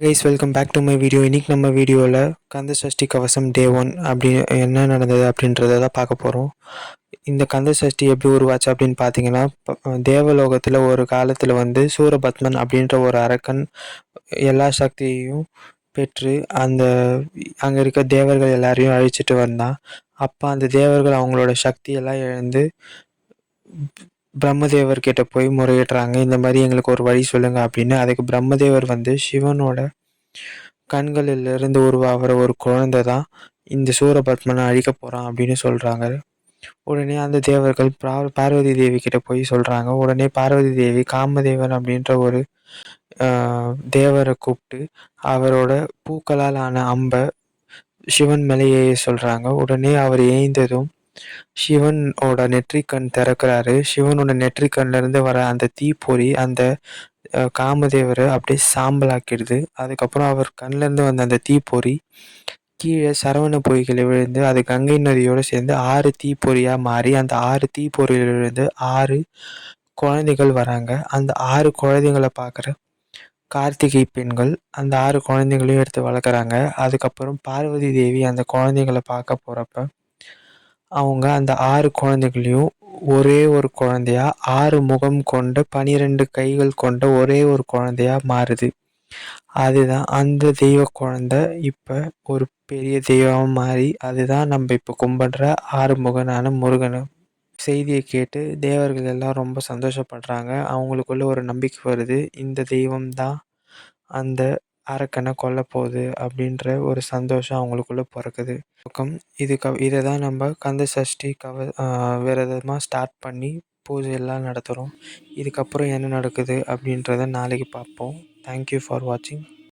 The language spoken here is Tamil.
Guys welcome back to my video. இன்றைக்கி நம்ம வீடியோவில் கந்த சஷ்டி கவசம் டே 1 அப்படி என்ன நடந்தது அப்படின்றத தான் பார்க்க போகிறோம். இந்த கந்த சஷ்டி எப்படி உருவாச்சு அப்படின்னு பார்த்தீங்கன்னா, தேவலோகத்தில் ஒரு காலத்தில் சூரபத்மன் அப்படின்ற ஒரு அரக்கன் எல்லா சக்தியையும் பெற்று அங்கே இருக்க தேவர்கள் எல்லாரையும் அழிச்சிட்டு வந்தான். அப்போ அந்த தேவர்கள் அவங்களோட சக்தியெல்லாம் இழந்து பிரம்மதேவர் கிட்ட போய் முறையிடுறாங்க. இந்த மாதிரி எங்களுக்கு ஒரு வழி சொல்லுங்க அப்படின்னு. அதுக்கு பிரம்மதேவர் சிவனோட கண்களிலிருந்து உருவாகிற ஒரு குழந்தை தான் இந்த சூரபத்மனை அழிக்க போகிறான் அப்படின்னு சொல்கிறாங்க. உடனே அந்த தேவர்கள் பார்வதி தேவி கிட்ட போய் சொல்கிறாங்க. உடனே பார்வதி தேவி காமதேவன் அப்படின்ற ஒரு தேவரை கூப்பிட்டு அவரோட பூக்களால் ஆன அம்பை சிவன் மேலே ஏய சொல்கிறாங்க. உடனே அவர் ஏய்ந்ததும் சிவனோட நெற்றிக்கண் திறக்கிறாரு. சிவனோட நெற்றிக்கண்லேருந்து வர அந்த தீப்பொறி அந்த காமதேவரை அப்படியே சாம்பலாக்கிடுது. அதுக்கப்புறம் அவர் கண்லேருந்து வந்த அந்த தீப்பொறி கீழே சரவண பொய்களை விழுந்து அது கங்கை நதியோடு சேர்ந்து 6 தீப்பொறியாக மாறி அந்த 6 தீப்பொறியிலிருந்து 6 குழந்தைகள் வராங்க. அந்த 6 குழந்தைகளை பார்க்குற கார்த்திகை பெண்கள் அந்த 6 குழந்தைகளையும் எடுத்து வளர்க்குறாங்க. அதுக்கப்புறம் பார்வதி தேவி அந்த குழந்தைகளை பார்க்க போகிறப்ப அவங்க அந்த 6 குழந்தைகளையும் ஒரே ஒரு குழந்தையா 6 முகம் கொண்ட 12 கைகள் கொண்ட ஒரே ஒரு குழந்தையா மாறுது. அதுதான் அந்த தெய்வ குழந்தை இப்போ ஒரு பெரிய தெய்வமாக மாறி அதுதான் நம்ம இப்போ கும்பிடுற ஆறுமுகனான முருகனை. செய்தியை கேட்டு தேவர்கள் எல்லாம் ரொம்ப சந்தோஷப்படுறாங்க. அவங்களுக்குள்ள ஒரு நம்பிக்கை வருது, இந்த தெய்வம் தான் அந்த அரக்கனை கொல்ல போகுது அப்படின்ற ஒரு சந்தோஷம் அவங்களுக்குள்ள பிறக்குது. இதை தான் நம்ம கந்த சஷ்டி விரதமாக ஸ்டார்ட் பண்ணி பூஜையெல்லாம் நடத்துகிறோம். இதுக்கப்புறம் என்ன நடக்குது அப்படின்றத நாளைக்கு பார்ப்போம். தேங்க்யூ ஃபார் வாட்சிங்.